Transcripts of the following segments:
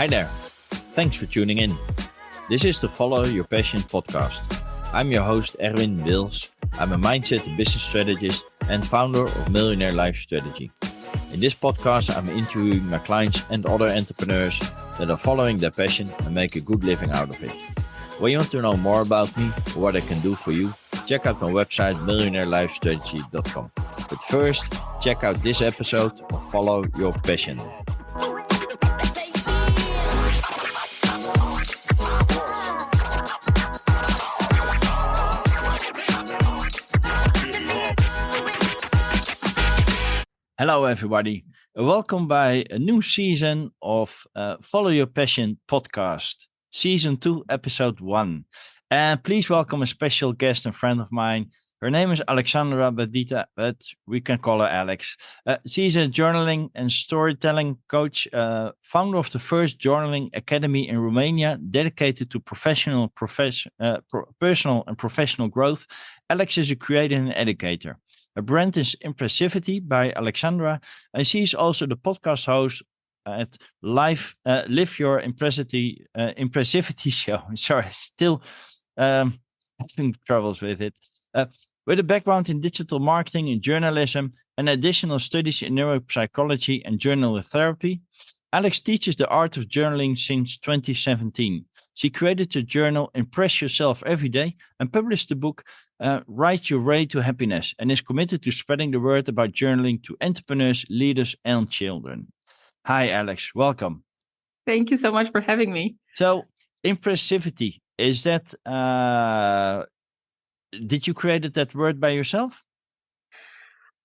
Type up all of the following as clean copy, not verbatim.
Hi there. Thanks for tuning in. This is the Follow Your Passion podcast. I'm your host, Erwin Wils. I'm a mindset and business strategist and founder of Millionaire Life Strategy. In this podcast, I'm interviewing my clients and other entrepreneurs that are following their passion and make a good living out of it. When you want to know more about me or what I can do for you, check out my website, millionaireLifestrategy.com. But first, check out this episode of Follow Your Passion. Hello, everybody. Welcome by a new season of Follow Your Passion podcast, Season 2, Episode 1. And please welcome a special guest and friend of mine. Her name is Alexandra Badita, but we can call her Alex. She's a journaling and storytelling coach, founder of the first journaling academy in Romania, dedicated to personal and professional growth. Alex is a creator and educator. Her brand is Impressivity by Alexandra, and she's also the podcast host at Live Your Impressivity Show. Sorry, still having troubles with it. With a background in digital marketing and journalism and additional studies in neuropsychology and journal therapy, Alex teaches the art of journaling since 2017. She created the journal Impress Yourself Every Day and published the book Write Your Way to Happiness, and is committed to spreading the word about journaling to entrepreneurs, leaders, and children. Hi, Alex. Welcome. Thank you so much for having me. So, impressivity, is that, did you create that word by yourself?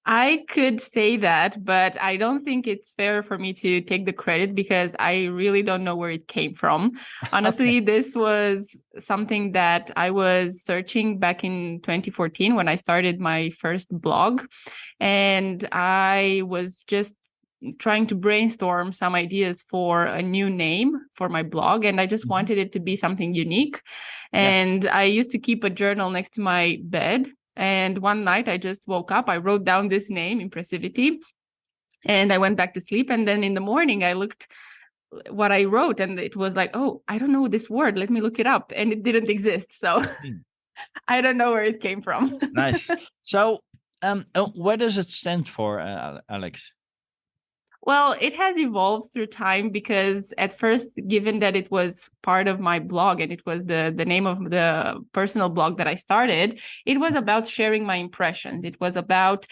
I could say that, but I don't think it's fair for me to take the credit because I really don't know where it came from. Honestly, This was something that I was searching back in 2014 when I started my first blog. And I was just trying to brainstorm some ideas for a new name for my blog. And I just wanted it to be something unique. And I used to keep a journal next to my bed. And one night I just woke up, I wrote down this name, Impressivity, and I went back to sleep. And then in the morning, I looked what I wrote and it was like, oh, I don't know this word. Let me look it up. And it didn't exist. So I don't know where it came from. Nice. So what does it stand for, Alex? Well, it has evolved through time because at first, given that it was part of my blog and it was the name of the personal blog that I started, it was about sharing my impressions. It was about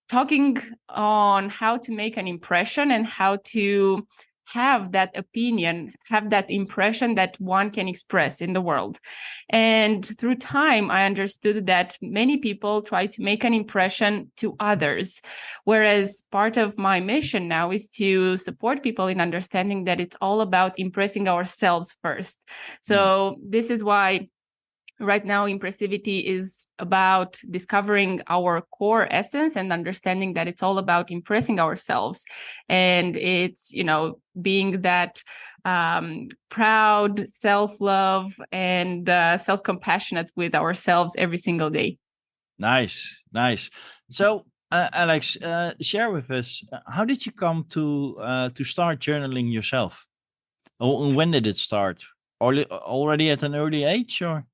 talking on how to make an impression and how to have that opinion, have that impression that one can express in the world. And through time, I understood that many people try to make an impression to others, whereas part of my mission now is to support people in understanding that it's all about impressing ourselves first. So this is why right now, impressivity is about discovering our core essence and understanding that it's all about impressing ourselves. And it's, being that proud, self-love, and self-compassionate with ourselves every single day. Nice. So, Alex, share with us, how did you come to start journaling yourself? When did it start? Already at an early age, or?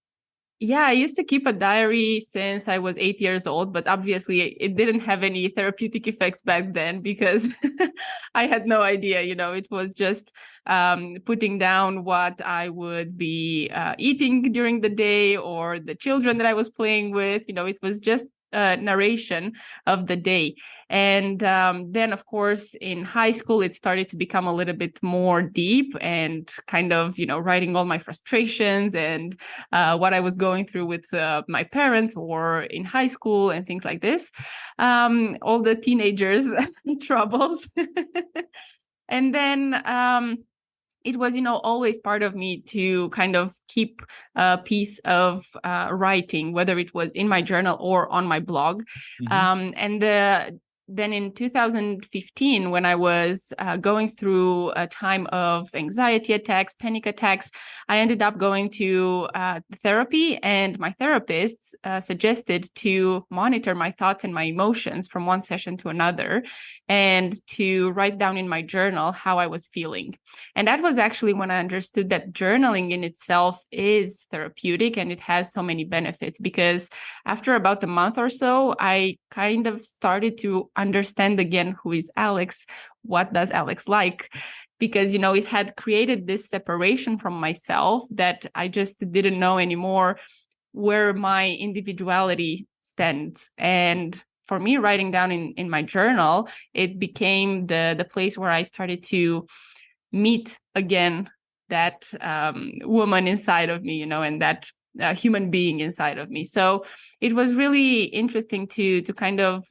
Yeah, I used to keep a diary since I was 8 years old, but obviously it didn't have any therapeutic effects back then because I had no idea, it was just putting down what I would be eating during the day or the children that I was playing with. It was just narration of the day. And then, of course, in high school, it started to become a little bit more deep and kind of, writing all my frustrations and what I was going through with my parents or in high school and things like this. All the teenagers' troubles. And then it was, always part of me to kind of keep a piece of writing, whether it was in my journal or on my blog. And the then in 2015, when I was going through a time of anxiety attacks, panic attacks, I ended up going to therapy, and my therapist suggested to monitor my thoughts and my emotions from one session to another, and to write down in my journal how I was feeling. And that was actually when I understood that journaling in itself is therapeutic, and it has so many benefits, because after about a month or so, I kind of started to understand again who is Alex, what does Alex like, because, it had created this separation from myself that I just didn't know anymore where my individuality stands. And for me, writing down in my journal, it became the place where I started to meet again that woman inside of me, and that human being inside of me. So it was really interesting to kind of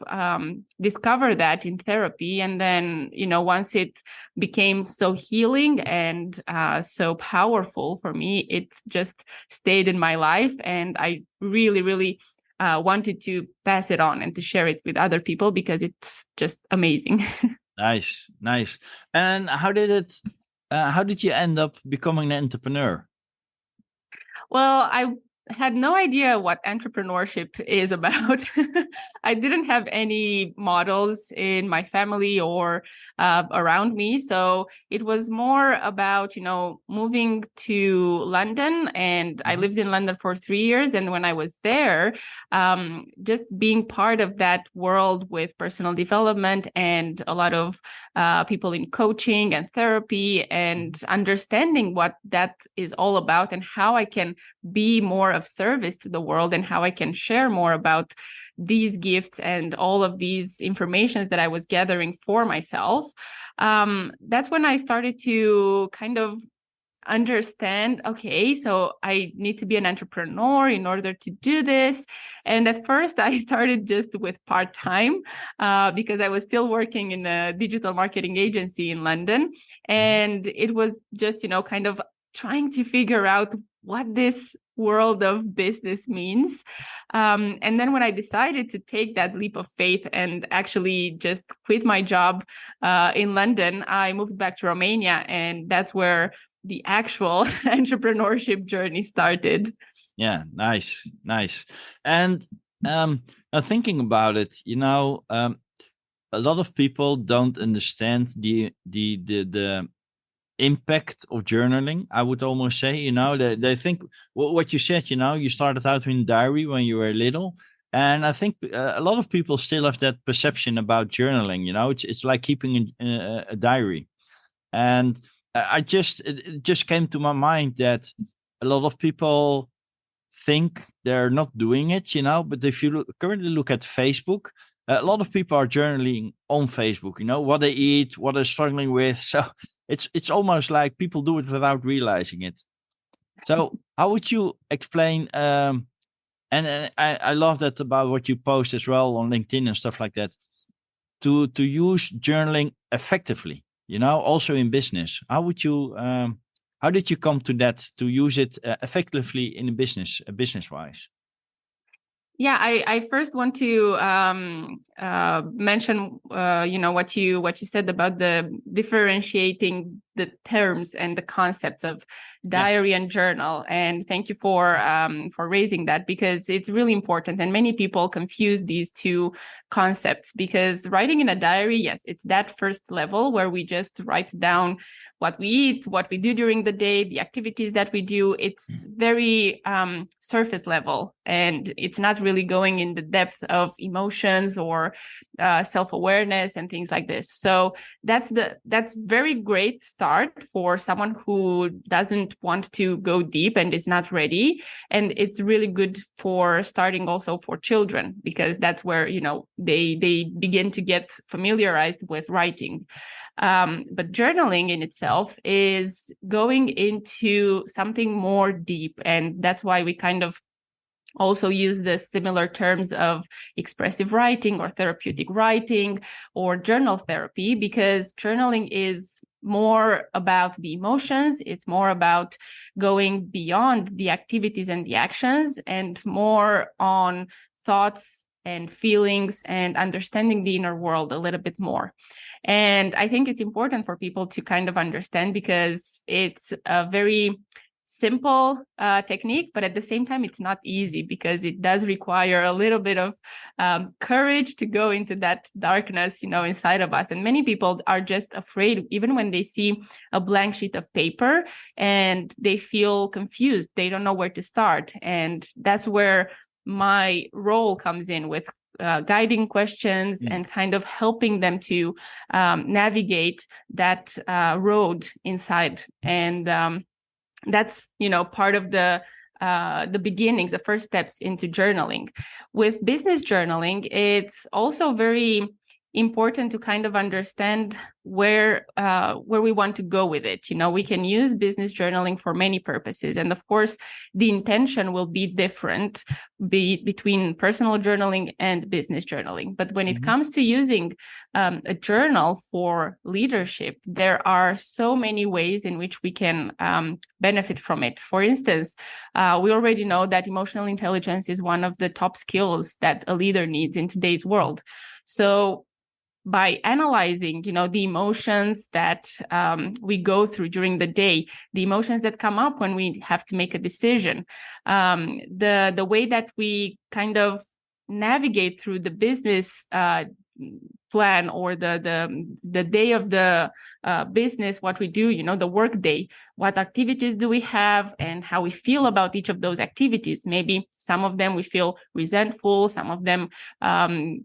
discover that in therapy. And then, once it became so healing and so powerful for me, it just stayed in my life. And I really, really wanted to pass it on and to share it with other people, because it's just amazing. Nice. And how did you end up becoming an entrepreneur? Well, I had no idea what entrepreneurship is about. I didn't have any models in my family or around me. So it was more about, moving to London. And I lived in London for 3 years. And when I was there, just being part of that world with personal development and a lot of people in coaching and therapy, and understanding what that is all about and how I can be more of service to the world, and how I can share more about these gifts and all of these informations that I was gathering for myself. That's when I started to kind of understand, okay, so I need to be an entrepreneur in order to do this. And at first I started just with part-time because I was still working in a digital marketing agency in London. And it was just, kind of trying to figure out what this world of business means. And then when I decided to take that leap of faith and actually just quit my job in London, I moved back to Romania, and that's where the actual entrepreneurship journey started. Yeah, nice. And now thinking about it, a lot of people don't understand the impact of journaling. I would almost say, they think what you said. You started out in a diary when you were little, and I think a lot of people still have that perception about journaling. It's like keeping a diary, and it just came to my mind that a lot of people think they're not doing it, but if you currently look at Facebook, a lot of people are journaling on Facebook, what they eat, what they're struggling with. So it's almost like people do it without realizing it. So how would you explain, and I love that about what you post as well on LinkedIn and stuff like that, to use journaling effectively, also in business. How did you come to that, to use it effectively in a business wise? Yeah, I first want to mention, what you said about the differentiating the terms and the concepts of diary and journal. And thank you for raising that, because it's really important. And many people confuse these two concepts, because writing in a diary, yes, it's that first level where we just write down what we eat, what we do during the day, the activities that we do. It's very surface level, and it's not really going in the depth of emotions or self-awareness and things like this. So that's very great start for someone who doesn't want to go deep and is not ready. And it's really good for starting also for children, because that's where, they begin to get familiarized with writing. But journaling in itself is going into something more deep. And that's why we kind of also use the similar terms of expressive writing or therapeutic writing or journal therapy, because journaling is more about the emotions. It's more about going beyond the activities and the actions, and more on thoughts and feelings and understanding the inner world a little bit more. And I think it's important for people to kind of understand, because it's a very simple technique, but at the same time, it's not easy, because it does require a little bit of courage to go into that darkness, inside of us. And many people are just afraid, even when they see a blank sheet of paper, and they feel confused. They don't know where to start. And that's where my role comes in, with guiding questions and kind of helping them to navigate that road inside. And that's, part of the beginnings, the first steps into journaling. With business journaling, it's also very important to kind of understand where we want to go with it. We can use business journaling for many purposes, and of course, the intention will be different between personal journaling and business journaling. But when it comes to using a journal for leadership, there are so many ways in which we can benefit from it. For instance, we already know that emotional intelligence is one of the top skills that a leader needs in today's world. So by analyzing, the emotions that we go through during the day, the emotions that come up when we have to make a decision, the way that we kind of navigate through the business plan, or the day of the business, what we do, the work day, what activities do we have, and how we feel about each of those activities. Maybe some of them we feel resentful, some of them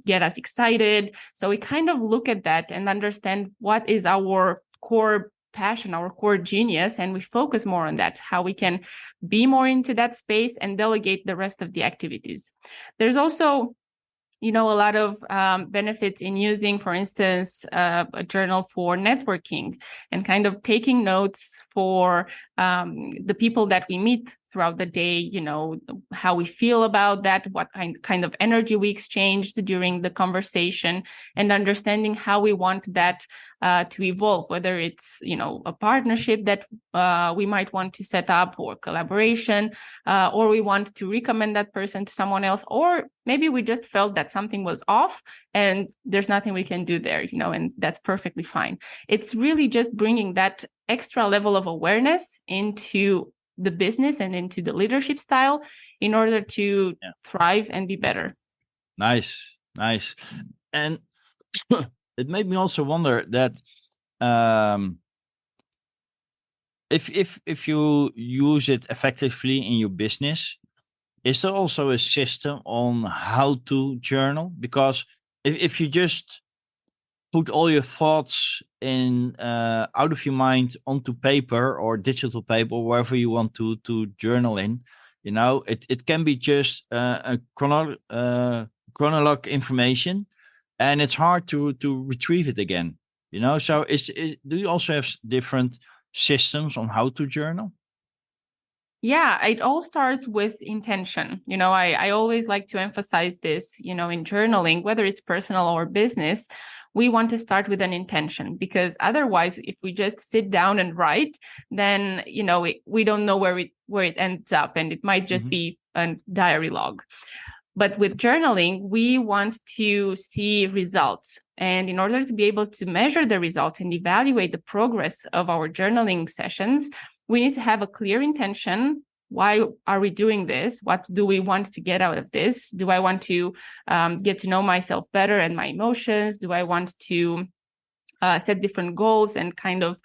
get us excited. So we kind of look at that and understand what is our core passion, our core genius, and we focus more on that, how we can be more into that space and delegate the rest of the activities. There's also a lot of benefits in using, for instance, a journal for networking and kind of taking notes for the people that we meet throughout the day, how we feel about that, what kind of energy we exchanged during the conversation, and understanding how we want that to evolve, whether it's, a partnership that we might want to set up, or collaboration, or we want to recommend that person to someone else, or maybe we just felt that something was off and there's nothing we can do there, and that's perfectly fine. It's really just bringing that extra level of awareness into the business and into the leadership style in order to thrive and be better. Nice. And it made me also wonder that if you use it effectively in your business, is there also a system on how to journal? Because if you just put all your thoughts in out of your mind onto paper or digital paper, or wherever you want to journal in, it can be just a chronological information, and it's hard to retrieve it again. So do you also have different systems on how to journal? Yeah, it all starts with intention. I always like to emphasize this, in journaling, whether it's personal or business, we want to start with an intention, because otherwise, if we just sit down and write, then, we don't know where it ends up, and it might just be a diary log. But with journaling, we want to see results. And in order to be able to measure the results and evaluate the progress of our journaling sessions, we need to have a clear intention. Why are we doing this? What do we want to get out of this? Do I want to get to know myself better and my emotions? Do I want to set different goals and kind of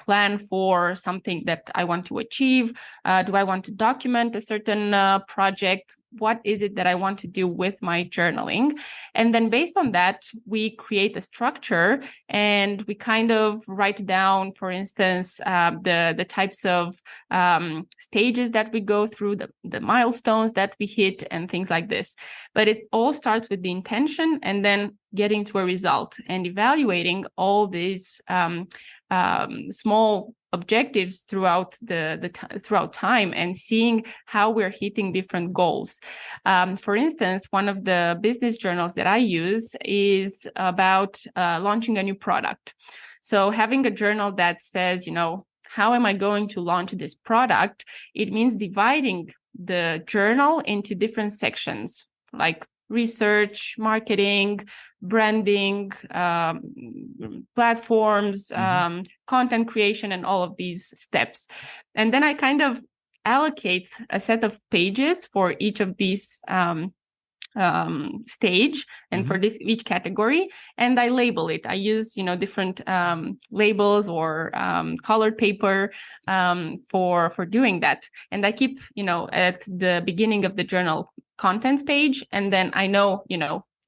plan for something that I want to achieve? Do I want to document a certain project? What is it that I want to do with my journaling? And then based on that, we create a structure and we kind of write down, for instance, the types of stages that we go through, the milestones that we hit and things like this. But it all starts with the intention and then getting to a result and evaluating all these small objectives throughout throughout time and seeing how we're hitting different goals. For instance, one of the business journals that I use is about launching a new product. So having a journal that says, how am I going to launch this product? It means dividing the journal into different sections, like research, marketing, branding, platforms, content creation, and all of these steps. And then I kind of allocate a set of pages for each of these stage and for this each category, and I label it. I use different labels or colored paper for doing that, and I keep at the beginning of the journal contents page, and then I know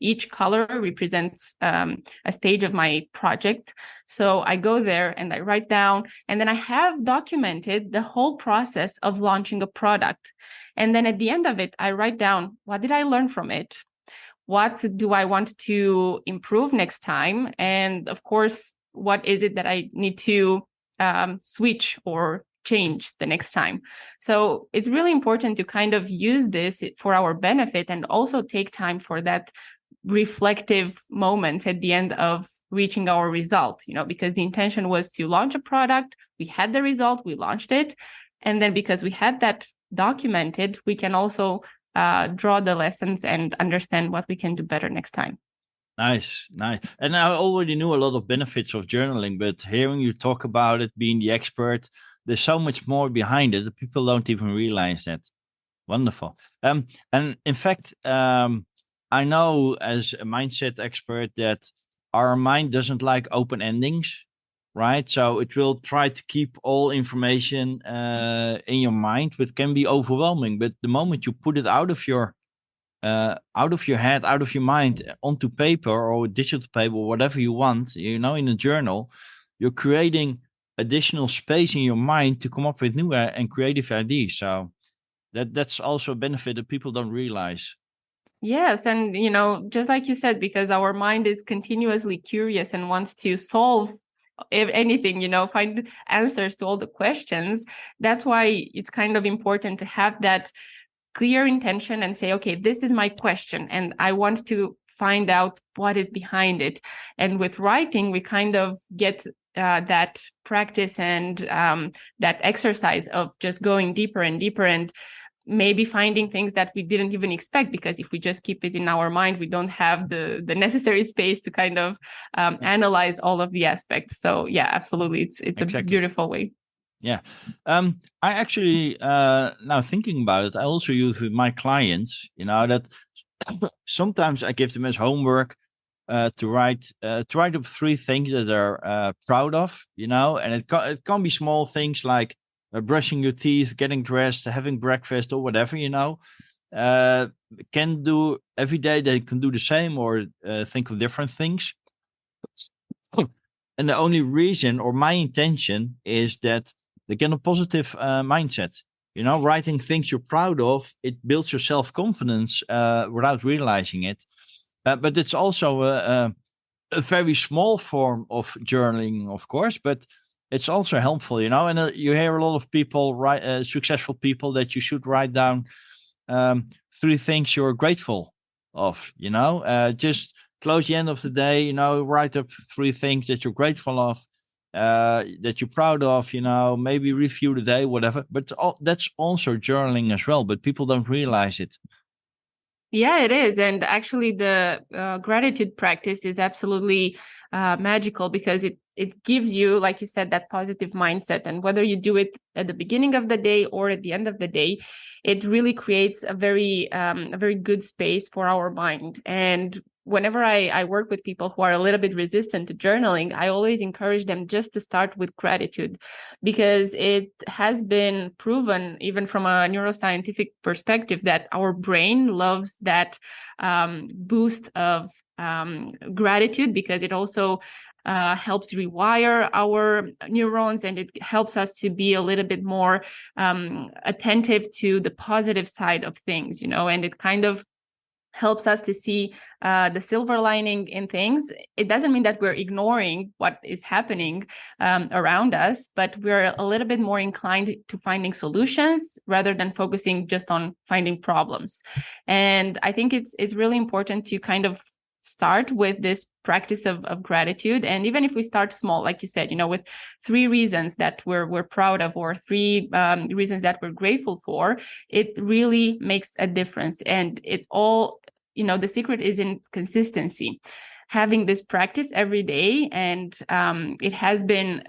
each color represents a stage of my project. So I go there and I write down, and then I have documented the whole process of launching a product. And then at the end of it, I write down, what did I learn from it? What do I want to improve next time? And of course, what is it that I need to switch or change the next time? So it's really important to kind of use this for our benefit, and also take time for that reflective moment at the end of reaching our result, because the intention was to launch a product. We had the result, we launched it. And then because we had that documented, we can also draw the lessons and understand what we can do better next time. Nice. And I already knew a lot of benefits of journaling, but hearing you talk about it, being the expert, there's so much more behind it that people don't even realize that. Wonderful. And in fact, I know as a mindset expert that our mind doesn't like open endings, right? So it will try to keep all information in your mind, which can be overwhelming. But the moment you put it out of your head, out of your mind, onto paper or digital paper, whatever you want, in a journal, you're creating additional space in your mind to come up with new and creative ideas. So that's also a benefit that people don't realize. Yes. And, just like you said, because our mind is continuously curious and wants to solve anything, find answers to all the questions. That's why it's kind of important to have that clear intention and say, okay, this is my question, and I want to find out what is behind it. And with writing, we kind of get that practice and that exercise of just going deeper and deeper, and maybe finding things that we didn't even expect, because if we just keep it in our mind, we don't have the necessary space to kind of analyze all of the aspects. So yeah, absolutely. It's exactly a beautiful way. Yeah. I actually, now thinking about it, I also use with my clients, that sometimes I give them as homework to write up 3 things that they're proud of, and it can be small things like brushing your teeth, getting dressed, having breakfast, or whatever, can do every day. They can do the same or think of different things. And the only reason, or my intention, is that they get a positive mindset. Writing things you're proud of, it builds your self-confidence without realizing it. But it's also a very small form of journaling, of course, but it's also helpful, and you hear a lot of people, successful people, that you should write down 3 things you're grateful of, just close the end of the day, write up 3 things that you're grateful of, that you're proud of, maybe review the day, whatever. But that's also journaling as well, but people don't realize it. Yeah, it is. And actually the gratitude practice is absolutely magical, because it gives you, like you said, that positive mindset. And whether you do it at the beginning of the day or at the end of the day, it really creates a very good space for our mind. And whenever I work with people who are a little bit resistant to journaling, I always encourage them just to start with gratitude, because it has been proven, even from a neuroscientific perspective, that our brain loves that boost of gratitude, because it also helps rewire our neurons, and it helps us to be a little bit more attentive to the positive side of things, and it kind of helps us to see the silver lining in things. It doesn't mean that we're ignoring what is happening around us, but we're a little bit more inclined to finding solutions rather than focusing just on finding problems. And I think it's really important to kind of start with this practice of gratitude. And even if we start small, like you said, with 3 reasons that we're proud of, or 3 reasons that we're grateful for, it really makes a difference. And it all the secret is in consistency, having this practice every day. And it has been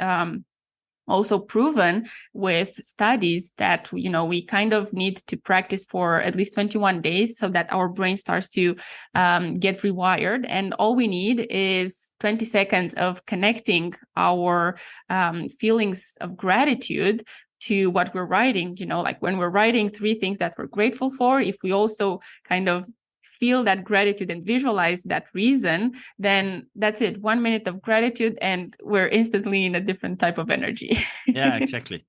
also proven with studies that we kind of need to practice for at least 21 days so that our brain starts to get rewired. And all we need is 20 seconds of connecting our feelings of gratitude to what we're writing. Like when we're writing 3 things that we're grateful for, if we also kind of feel that gratitude and visualize that reason, then that's it. 1 minute of gratitude and we're instantly in a different type of energy. Yeah, exactly.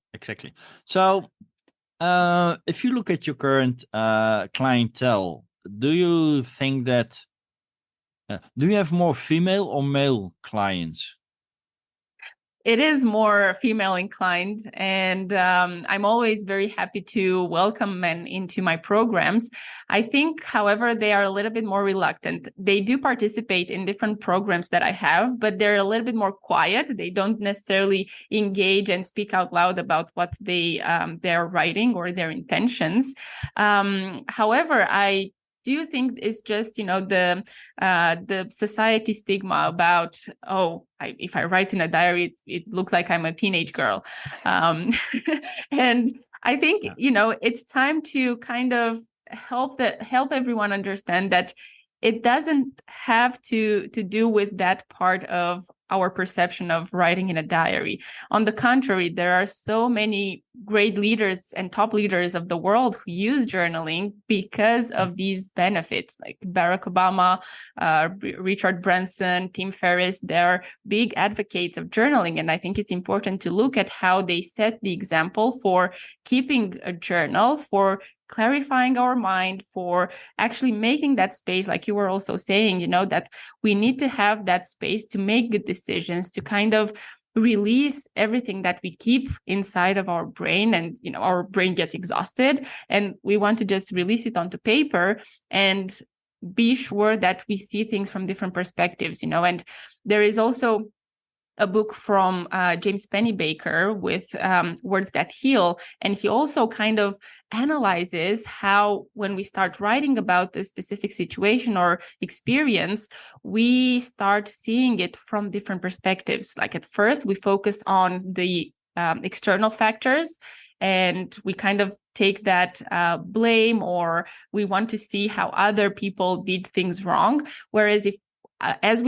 So if you look at your current clientele, do you think that do you have more female or male clients? It is more female inclined, and I'm always very happy to welcome men into my programs. I think, however, they are a little bit more reluctant. They do participate in different programs that I have, but they're a little bit more quiet. They don't necessarily engage and speak out loud about what they're writing or their intentions. However, I do you think it's just the society stigma about if I write in a diary it looks like I'm a teenage girl, and I think it's time to kind of help everyone understand that it doesn't have to do with that part of our perception of writing in a diary. On the contrary, there are so many great leaders and top leaders of the world who use journaling because of these benefits, like Barack Obama, Richard Branson, Tim Ferriss. They're big advocates of journaling. And I think it's important to look at how they set the example for keeping a journal, for clarifying our mind, for actually making that space, like you were also saying, that we need to have that space to make good decisions, to kind of release everything that we keep inside of our brain. And, our brain gets exhausted and we want to just release it onto paper and be sure that we see things from different perspectives, and there is also a book from James Pennebaker with Words That Heal. And he also kind of analyzes how when we start writing about a specific situation or experience, we start seeing it from different perspectives. Like at first, we focus on the external factors and we kind of take that blame, or we want to see how other people did things wrong. Whereas if as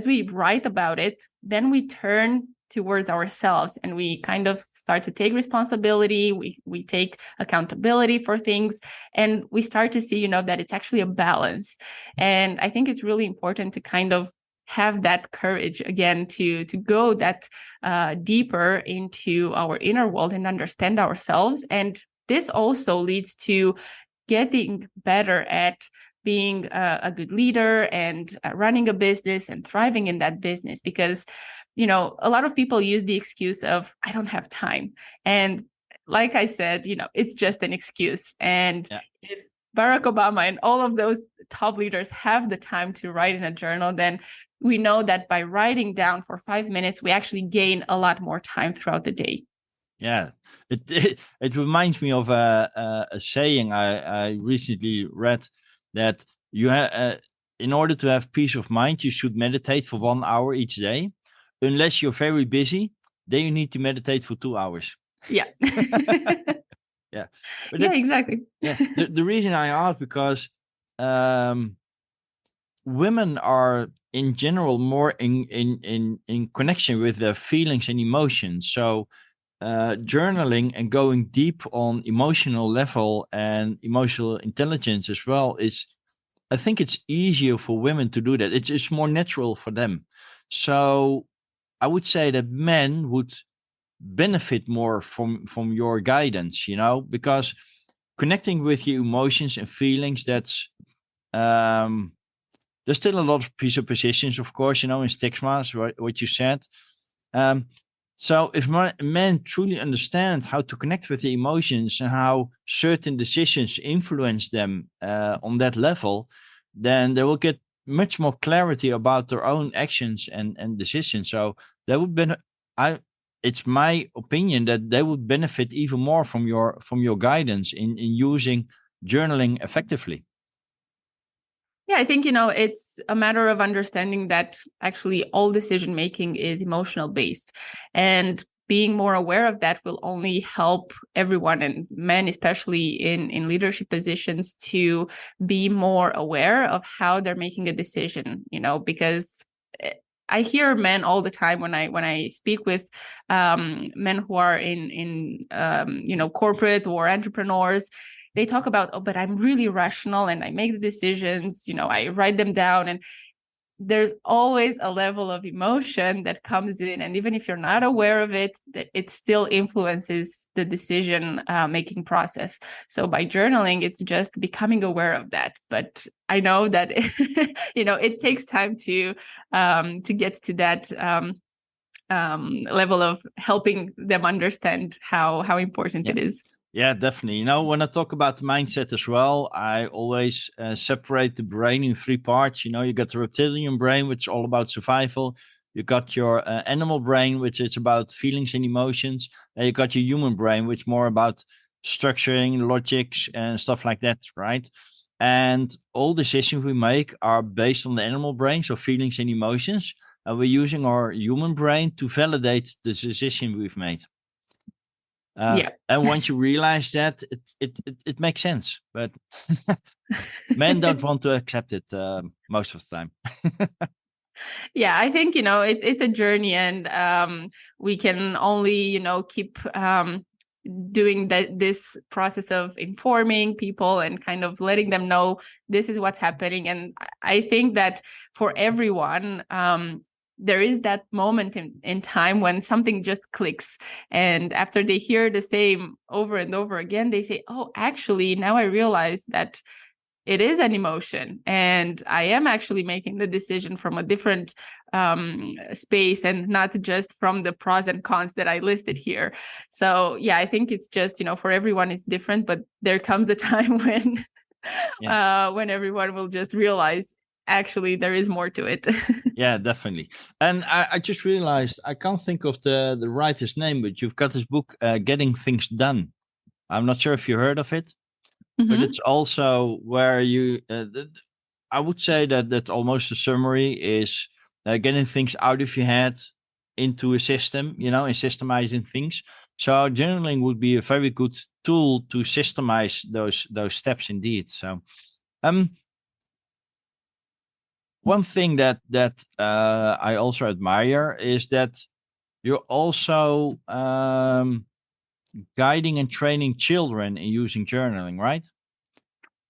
we write about it, then we turn towards ourselves and we kind of start to take responsibility. We take accountability for things, and we start to see, that it's actually a balance. And I think it's really important to kind of have that courage again to go that deeper into our inner world and understand ourselves. And this also leads to getting better at being a good leader and running a business and thriving in that business. Because, a lot of people use the excuse of, I don't have time. And like I said, it's just an excuse. And if Barack Obama and all of those top leaders have the time to write in a journal, then we know that by writing down for 5 minutes, we actually gain a lot more time throughout the day. Yeah, it reminds me of a saying I recently read, that you in order to have peace of mind, you should meditate for 1 hour each day. Unless you're very busy, then you need to meditate for 2 hours. Yeah. Yeah. But exactly. Yeah. The reason I ask, because women are in general more in connection with their feelings and emotions. So journaling and going deep on emotional level and emotional intelligence as well I think it's easier for women to do that. It's more natural for them. So I would say that men would benefit more from your guidance, because connecting with your emotions and feelings, that's there's still a lot of presuppositions, of course, in stigmas, what you said. So if men truly understand how to connect with the emotions and how certain decisions influence them on that level, then they will get much more clarity about their own actions and decisions. So they would it's my opinion that they would benefit even more from your guidance in using journaling effectively. Yeah, I think, it's a matter of understanding that actually all decision making is emotional based. And being more aware of that will only help everyone, and men, especially in leadership positions, to be more aware of how they're making a decision, because I hear men all the time when I speak with men who are in corporate or entrepreneurs. They talk about, oh, but I'm really rational and I make the decisions, I write them down, and there's always a level of emotion that comes in, and even if you're not aware of it, that it still influences the decision making process. So by journaling, it's just becoming aware of that. But I know that it takes time to get to that level of helping them understand how important it is. Yeah, definitely. When I talk about the mindset as well, I always separate the brain in three parts. You got the reptilian brain, which is all about survival. You got your animal brain, which is about feelings and emotions. And you got your human brain, which is more about structuring, logics, and stuff like that, right? And all decisions we make are based on the animal brain, so feelings and emotions. And we're using our human brain to validate the decision we've made. And once you realize that, it makes sense, but men don't want to accept it most of the time. Yeah, I think it's a journey, and we can only keep doing this process of informing people and kind of letting them know this is what's happening. And I think that for everyone, there is that moment in time when something just clicks. And after they hear the same over and over again, they say, oh, actually, now I realize that it is an emotion, and I am actually making the decision from a different space and not just from the pros and cons that I listed here. So yeah, I think it's just, for everyone it's different, but there comes a time when when everyone will just realize actually there is more to it. Yeah, definitely. And I just realized I can't think of the writer's name, but you've got this book, Getting Things Done. I'm not sure if you heard of it. But it's also where you, I would say that almost a summary is getting things out of your head into a system, and systemizing things. So journaling would be a very good tool to systemize those steps indeed. So, one thing that I also admire is that you're also guiding and training children in using journaling, right?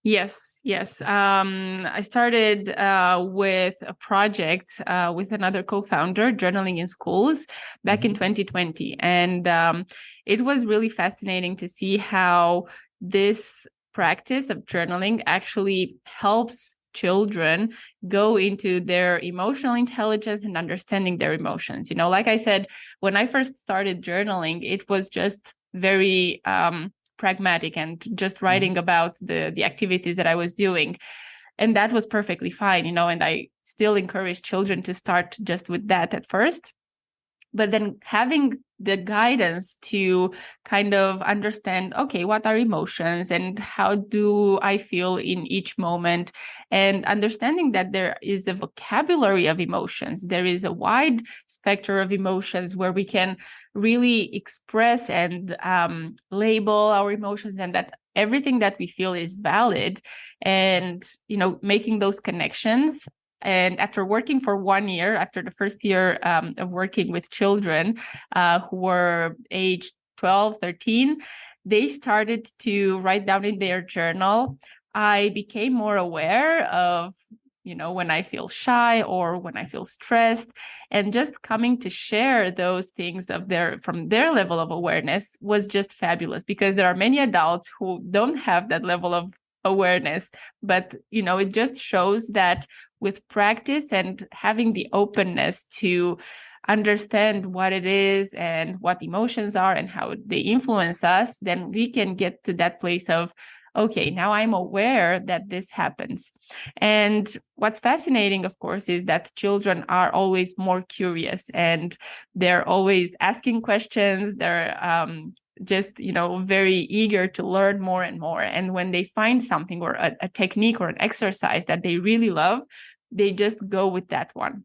Yes. I started with a project with another co-founder, Journaling in Schools, back in 2020. And it was really fascinating to see how this practice of journaling actually helps children go into their emotional intelligence and understanding their emotions. Like I said, when I first started journaling, it was just very pragmatic and just writing about the activities that I was doing. And that was perfectly fine, and I still encourage children to start just with that at first. But then having the guidance to kind of understand, okay, what are emotions and how do I feel in each moment? And understanding that there is a vocabulary of emotions. There is a wide spectrum of emotions where we can really express and label our emotions, and that everything that we feel is valid, and, making those connections. And after working for 1 year, after the first year of working with children who were aged 12, 13, they started to write down in their journal. I became more aware of, when I feel shy or when I feel stressed, and just coming to share those things from their level of awareness was just fabulous, because there are many adults who don't have that level of awareness. But, it just shows that with practice and having the openness to understand what it is and what emotions are and how they influence us, then we can get to that place of, okay, now I'm aware that this happens. And what's fascinating, of course, is that children are always more curious, and they're always asking questions. They're just, very eager to learn more and more. And when they find something or a technique or an exercise that they really love, they just go with that one.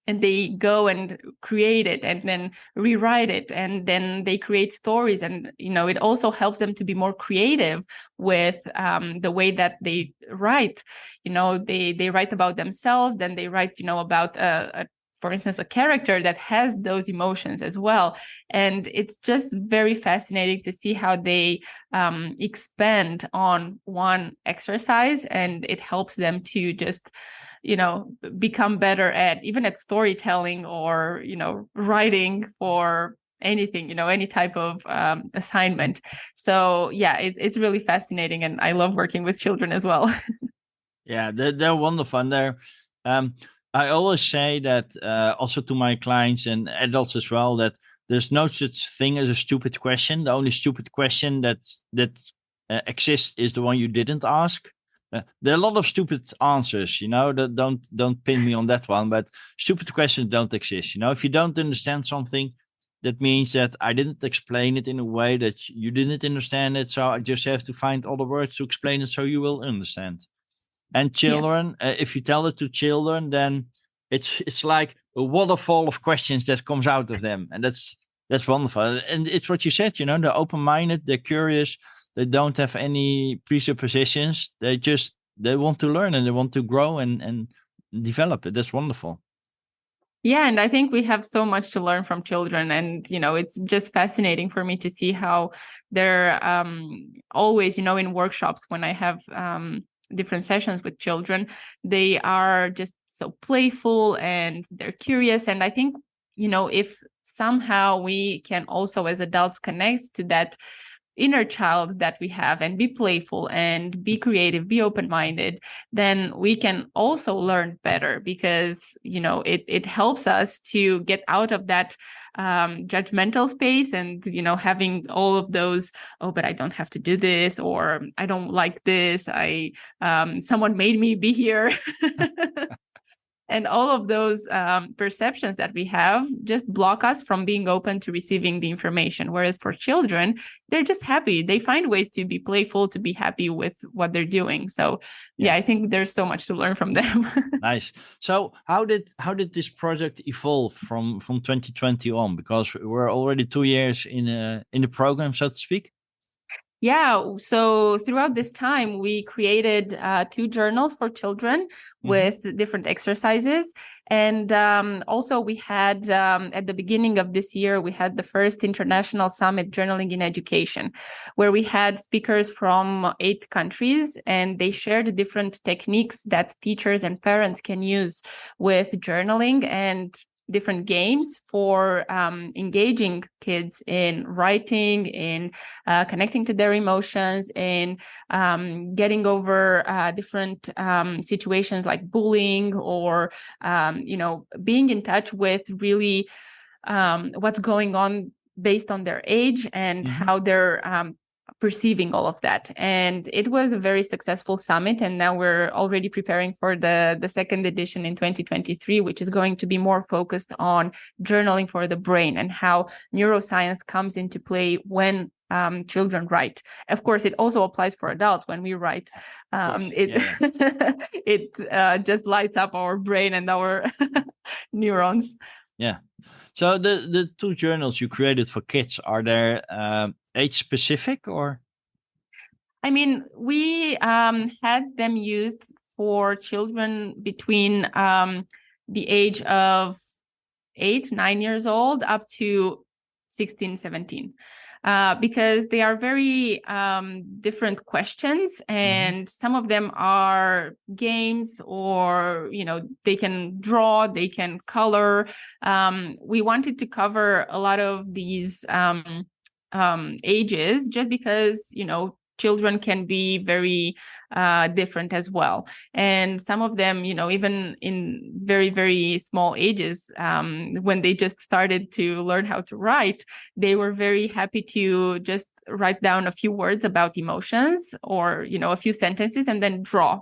And they go and create it and then rewrite it. And then they create stories. And, it also helps them to be more creative with the way that they write. They write about themselves, then they write, about for instance, a character that has those emotions as well. And it's just very fascinating to see how they expand on one exercise, and it helps them to just become better at storytelling or, writing for anything, any type of assignment. So yeah, it's really fascinating. And I love working with children as well. Yeah, they're wonderful. And I always say that also to my clients and adults as well, that there's no such thing as a stupid question. The only stupid question that exists is the one you didn't ask. There are a lot of stupid answers, that don't pin me on that one, but stupid questions don't exist. If you don't understand something, that means that I didn't explain it in a way that you didn't understand it. So I just have to find other words to explain it so you will understand. And children, if you tell it to children, then it's like a waterfall of questions that comes out of them. And that's wonderful. And it's what you said, they're open-minded, they're curious. They don't have any presuppositions. They want to learn and they want to grow and develop it. That's wonderful. Yeah, and I think we have so much to learn from children. And, it's just fascinating for me to see how they're always, in workshops when I have different sessions with children, they are just so playful and they're curious. And I think, if somehow we can also as adults connect to that inner child that we have and be playful and be creative, be open-minded, then we can also learn better because, it helps us to get out of that judgmental space and, having all of those, oh, but I don't have to do this, or I don't like this. Someone made me be here. And all of those perceptions that we have just block us from being open to receiving the information. Whereas for children, they're just happy. They find ways to be playful, to be happy with what they're doing. So yeah, I think there's so much to learn from them. Nice. So how did this project evolve from 2020 on? Because we're already 2 years in the program, so to speak. Yeah, so throughout this time, we created 2 journals for children with different exercises. And also we had, at the beginning of this year, we had the first International Summit Journaling in Education, where we had speakers from 8 countries, and they shared different techniques that teachers and parents can use with journaling and different games for engaging kids in writing, in connecting to their emotions, in getting over different situations like bullying, or being in touch with really what's going on based on their age and how they're perceiving all of that. And it was a very successful summit. And now we're already preparing for the second edition in 2023, which is going to be more focused on journaling for the brain and how neuroscience comes into play when children write. Of course, it also applies for adults when we write. It just lights up our brain and our neurons. Yeah. So the 2 journals you created for kids, are they age specific or? I mean, we had them used for children between the age of 8, 9 years old up to 16, 17. Because they are very different questions, and some of them are games, or, they can draw, they can color. We wanted to cover a lot of these ages just because, children can be very different as well. And some of them, even in very, very small ages, when they just started to learn how to write, they were very happy to just write down a few words about emotions or, a few sentences and then draw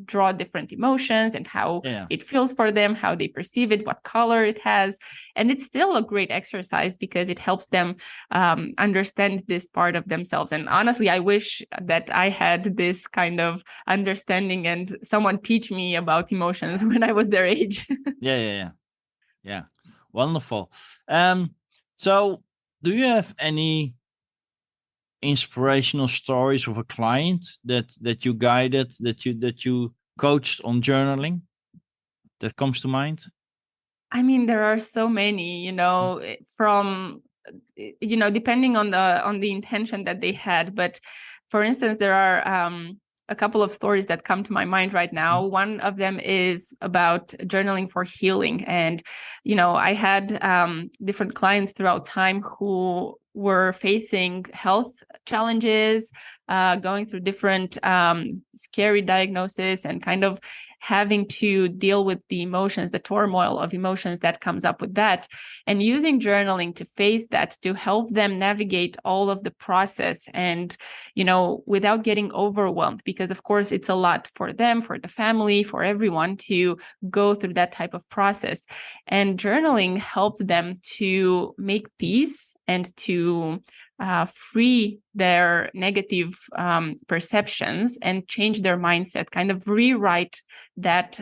draw different emotions and how it feels for them, how they perceive it, what color it has. And it's still a great exercise because it helps them understand this part of themselves. And honestly, I wish that I had this kind of understanding and someone teach me about emotions when I was their age. Yeah. Wonderful. So do you have any inspirational stories of a client that you guided, that you coached on journaling that comes to mind? I mean, there are so many, from depending on the intention that they had. But for instance, there are a couple of stories that come to my mind right now. One of them is about journaling for healing. And, I had different clients throughout time who were facing health challenges, going through different scary diagnoses, and kind of having to deal with the emotions, the turmoil of emotions that comes up with that, and using journaling to face that, to help them navigate all of the process and, without getting overwhelmed, because of course it's a lot for them, for the family, for everyone to go through that type of process. And journaling helped them to make peace and to free their negative perceptions and change their mindset, kind of rewrite that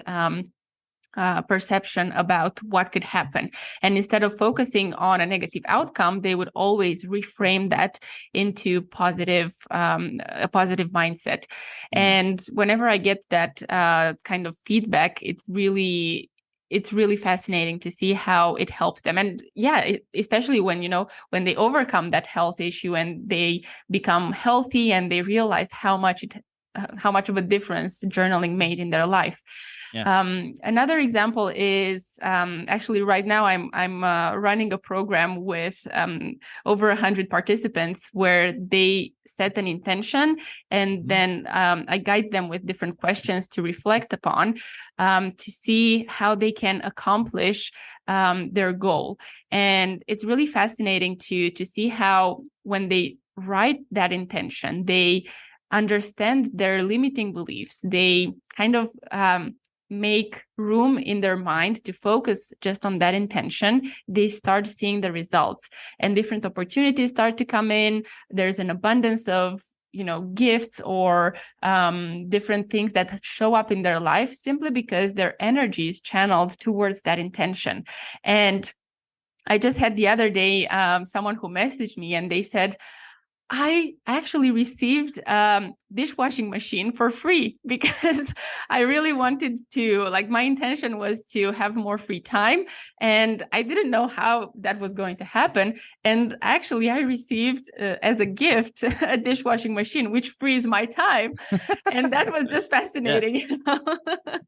perception about what could happen. And instead of focusing on a negative outcome, they would always reframe that into a positive mindset. And whenever I get that kind of feedback, it's really fascinating to see how it helps them. And especially when they overcome that health issue and they become healthy and they realize how much of a difference journaling made in their life. Another example is actually right now I'm running a program with over 100 participants where they set an intention, and then I guide them with different questions to reflect upon, to see how they can accomplish their goal. And it's really fascinating to see how when they write that intention, they understand their limiting beliefs. They kind of make room in their mind to focus just on that intention. They start seeing the results, and different opportunities start to come in. There's an abundance of gifts or different things that show up in their life simply because their energy is channeled towards that intention. And I just had the other day someone who messaged me and they said, I actually received dishwashing machine for free because I really wanted to, my intention was to have more free time, and I didn't know how that was going to happen. And actually I received as a gift a dishwashing machine, which frees my time. And that was just fascinating.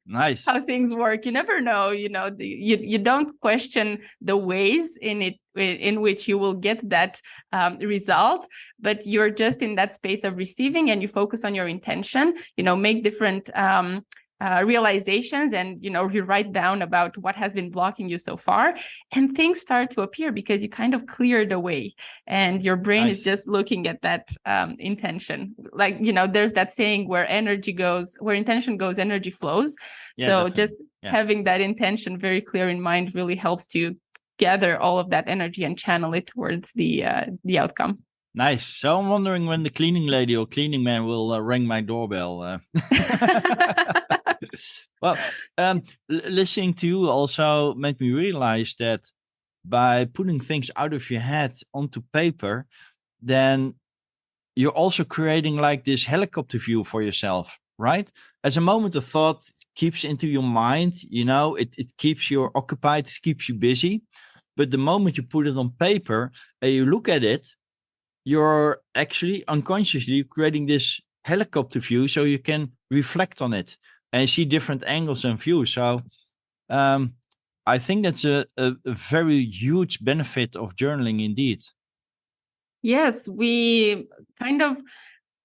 Nice. How things work. You never know, you don't question the ways in which you will get that result, but you're just in that space of receiving, and you focus on your intention, make different realizations, and you write down about what has been blocking you so far, and things start to appear because you kind of cleared away, and your brain is just looking at that intention. There's that saying, where intention goes, energy flows. So just having that intention very clear in mind really helps to gather all of that energy and channel it towards the outcome. Nice. So I'm wondering when the cleaning lady or cleaning man will ring my doorbell. Well, listening to you also made me realize that by putting things out of your head onto paper, then you're also creating this helicopter view for yourself, right? As a moment of thought keeps into your mind, it keeps you occupied, it keeps you busy. But the moment you put it on paper and you look at it, you're actually unconsciously creating this helicopter view so you can reflect on it and see different angles and views. So I think that's a very huge benefit of journaling indeed. Yes, we kind of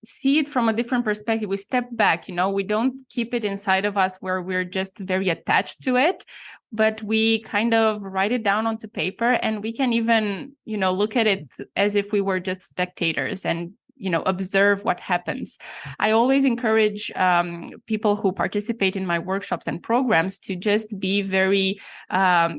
see it from a different perspective. We step back, we don't keep it inside of us where we're just very attached to it, but we kind of write it down onto paper, and we can even, look at it as if we were just spectators and observe what happens. I always encourage people who participate in my workshops and programs to just be very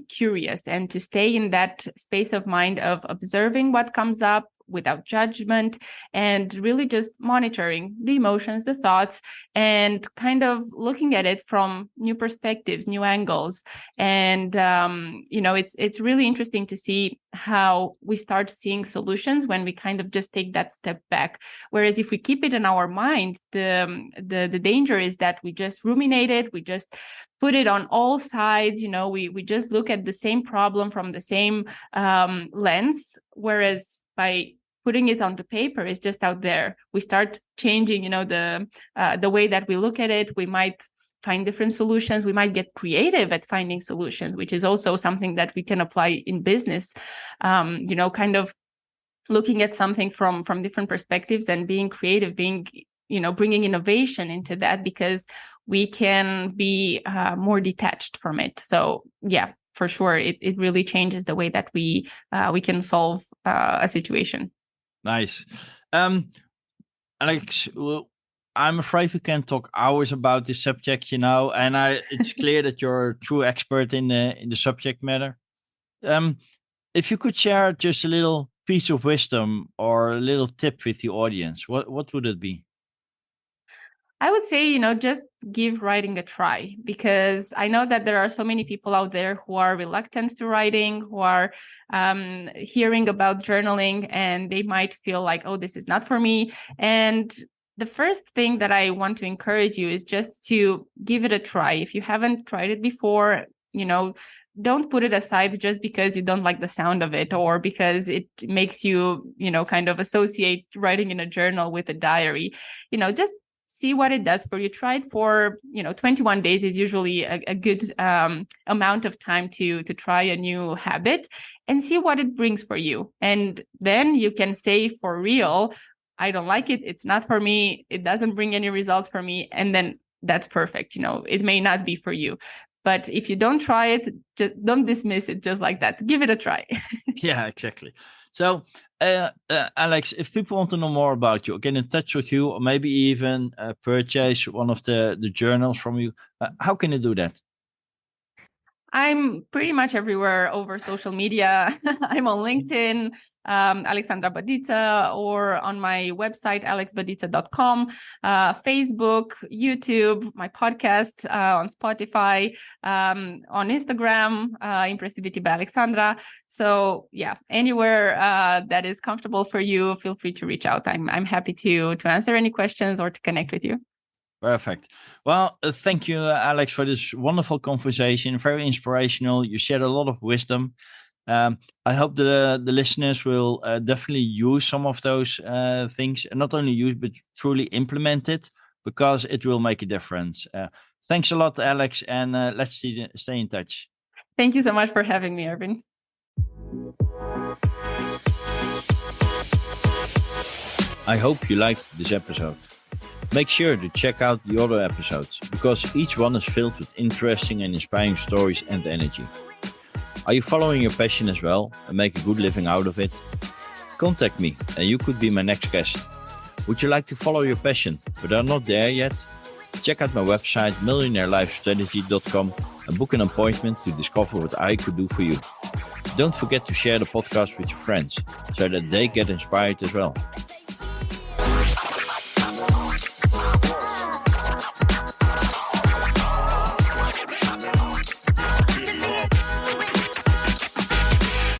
curious and to stay in that space of mind of observing what comes up without judgment, and really just monitoring the emotions, the thoughts, and kind of looking at it from new perspectives, new angles. And, it's really interesting to see how we start seeing solutions when we kind of just take that step back. Whereas if we keep it in our mind, the danger is that we just ruminate it, we just put it on all sides, we just look at the same problem from the same lens, whereas by putting it on the paper is just out there, we start changing, the way that we look at it. We might find different solutions. We might get creative at finding solutions, which is also something that we can apply in business, kind of looking at something from different perspectives and being creative, bringing innovation into that, because we can be more detached from it. So yeah, for sure, it really changes the way that we can solve a situation. Nice. Alex, I'm afraid we can talk hours about this subject, and it's clear that you're a true expert in the subject matter. If you could share just a little piece of wisdom or a little tip with the audience, what would it be? I would say, just give writing a try, because I know that there are so many people out there who are reluctant to writing, who are hearing about journaling, and they might feel like, oh, this is not for me. And the first thing that I want to encourage you is just to give it a try. If you haven't tried it before, don't put it aside just because you don't like the sound of it, or because it makes you, kind of associate writing in a journal with a diary. Just see what it does for you. Try it for, 21 days is usually a good amount of time to try a new habit and see what it brings for you. And then you can say for real, I don't like it. It's not for me. It doesn't bring any results for me. And then that's perfect. It may not be for you. But if you don't try it, just don't dismiss it just like that. Give it a try. Yeah, exactly. So, Alex, if people want to know more about you, get in touch with you, or maybe even purchase one of the journals from you, how can you do that? I'm pretty much everywhere over social media. I'm on LinkedIn, Alexandra Badita, or on my website, alexbadita.com, Facebook, YouTube, my podcast on Spotify, on Instagram, Impressivity by Alexandra. So yeah, anywhere that is comfortable for you, feel free to reach out. I'm happy to answer any questions or to connect with you. Perfect. Well, thank you, Alex, for this wonderful conversation. Very inspirational. You shared a lot of wisdom. I hope the listeners will definitely use some of those things, and not only use, but truly implement it, because it will make a difference. Thanks a lot, Alex, and let's stay in touch. Thank you so much for having me, Erwin. I hope you liked this episode. Make sure to check out the other episodes, because each one is filled with interesting and inspiring stories and energy. Are you following your passion as well and make a good living out of it? Contact me and you could be my next guest. Would you like to follow your passion but are not there yet? Check out my website millionaireLifeStrategy.com and book an appointment to discover what I could do for you. Don't forget to share the podcast with your friends so that they get inspired as well.